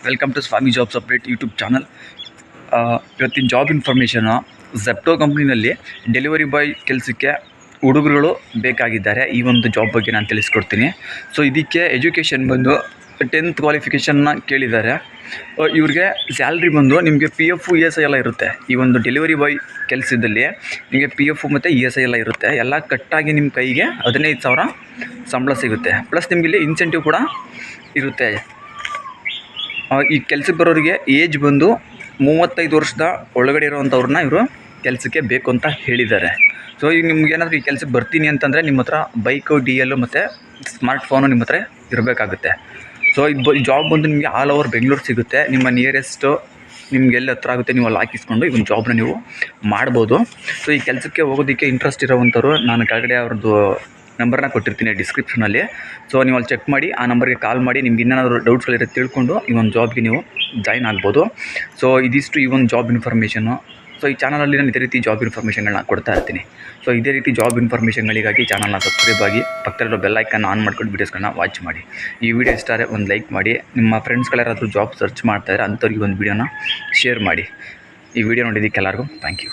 Welcome to Swami jobs update YouTube channel. ಇವತ್ತಿನ job information, Zepto ಕಂಪ್ನಿನಲ್ಲಿ delivery boy ಕೆಲಸಕ್ಕೆ ಹುಡುಗರುಗಳು ಬೇಕಾಗಿದ್ದಾರೆ. ಈ ಒಂದು ಜಾಬ್ ಬಗ್ಗೆ ನಾನು ತಿಳಿಸ್ಕೊಡ್ತೀನಿ. ಸೊ ಇದಕ್ಕೆ ಎಜುಕೇಷನ್ ಬಂದು 10th ಕ್ವಾಲಿಫಿಕೇಷನ್ನ ಕೇಳಿದ್ದಾರೆ. ಇವ್ರಿಗೆ ಸ್ಯಾಲ್ರಿ ಬಂದು ನಿಮಗೆ PF ESI ಎಲ್ಲ ಇರುತ್ತೆ. ಈ ಒಂದು ಡೆಲಿವರಿ ಬಾಯ್ ಕೆಲಸದಲ್ಲಿ ನಿಮಗೆ PF ಮತ್ತು ESI ಎಲ್ಲ ಇರುತ್ತೆ. ಎಲ್ಲ ಕಟ್ಟಾಗಿ ನಿಮ್ಮ ಕೈಗೆ 15,000 ಸಂಬಳ ಸಿಗುತ್ತೆ. ಪ್ಲಸ್ ನಿಮಗೆ ಇಲ್ಲಿ ಇನ್ಸೆಂಟಿವ್ ಕೂಡ ಇರುತ್ತೆ. ಈ ಕೆಲಸಕ್ಕೆ ಬರೋರಿಗೆ ಏಜ್ ಬಂದು 35 ವರ್ಷದ ಒಳಗಡೆ ಇರೋವಂಥವ್ರನ್ನ ಇವರು ಕೆಲಸಕ್ಕೆ ಬೇಕು ಅಂತ ಹೇಳಿದ್ದಾರೆ. ಸೊ ಈಗ ನಿಮ್ಗೇನಾದರೂ ಈ ಕೆಲಸಕ್ಕೆ ಬರ್ತೀನಿ ಅಂತಂದರೆ ನಿಮ್ಮ ಹತ್ರ ಬೈಕು, DL ಮತ್ತು ಸ್ಮಾರ್ಟ್ಫೋನು ನಿಮ್ಮ ಹತ್ರ ಇರಬೇಕಾಗುತ್ತೆ. ಸೊ ಇದು ಜಾಬ್ ಬಂದು ನಿಮಗೆ ಆಲ್ ಓವರ್ ಬೆಂಗಳೂರು ಸಿಗುತ್ತೆ. ನಿಮ್ಮ ನಿಯರೆಸ್ಟು ನಿಮ್ಗೆ ಎಲ್ಲಿ ಹತ್ರ ಆಗುತ್ತೆ ನೀವು ಅಲ್ಲಿ ಹಾಕಿಸ್ಕೊಂಡು ಈ ಒಂದು ಜಾಬ್ನ ನೀವು ಮಾಡ್ಬೋದು. ಸೊ ಈ ಕೆಲಸಕ್ಕೆ ಹೋಗೋದಕ್ಕೆ ಇಂಟ್ರೆಸ್ಟ್ ಇರೋವಂಥವ್ರು ನಾನು ಕೆಳಗಡೆ ಅವ್ರದ್ದು ನಂಬರ್ನ ಕೊಟ್ಟಿರ್ತೀನಿ ಡಿಸ್ಕ್ರಿಪ್ಷನಲ್ಲಿ. ಸೊ ನೀವು ಅಲ್ಲಿ ಚೆಕ್ ಮಾಡಿ, ಆ ನಂಬರ್ಗೆ ಕಾಲ್ ಮಾಡಿ ನಿಮ್ಗೆ ಇನ್ನೇನಾದರೂ ಡೌಟ್ಸ್ಗಳಿರುತ್ತೆ ತಿಳ್ಕೊಂಡು ಈ ಒಂದು ಜಾಬ್ಗೆ ನೀವು ಜಾಯ್ನ್ ಆಗ್ಬೋದು. ಸೊ ಇದಿಷ್ಟು ಈ ಒಂದು ಜಾಬ್ ಇನ್ಫಾರ್ಮೇಷನು. ಸೊ ಈ ಚಾನಲಲ್ಲಿ ನಾನು ಇದೇ ರೀತಿ ಜಾಬ್ ಇನ್ಫಾರ್ಮೇಷನ್ಗಳನ್ನ ಕೊಡ್ತಾ ಇರ್ತೀನಿ. ಸೊ ಇದೇ ರೀತಿ ಜಾಬ್ ಇನ್ಫಾರ್ಮೇಷನ್ಗಳಿಗಾಗಿ ಚಾನಲ್ನ ಸಬ್ಸ್ಕ್ರೈಬ್ ಆಗಿ ಪಕ್ಕದಲ್ಲಿರೋ ಬೆಲ್ ಐಕನ್ನ ಆನ್ ಮಾಡ್ಕೊಂಡು ವೀಡಿಯೋಸ್ಗಳನ್ನ ವಾಚ್ ಮಾಡಿ. ಈ ವಿಡಿಯೋ ಇಷ್ಟ ಆದರೆ ಒಂದು ಲೈಕ್ ಮಾಡಿ. ನಿಮ್ಮ ಫ್ರೆಂಡ್ಸ್ಗಳ್ಯಾರಾದರೂ ಜಾಬ್ ಸರ್ಚ್ ಮಾಡ್ತಾಯಿದ್ರೆ ಅಂಥವ್ರಿಗೆ ಒಂದು ವಿಡಿಯೋನ ಶೇರ್ ಮಾಡಿ. ಈ ವಿಡಿಯೋ ನೋಡಿದ್ದಕ್ಕೆ ಎಲ್ಲರಿಗೂ ಥ್ಯಾಂಕ್ ಯು.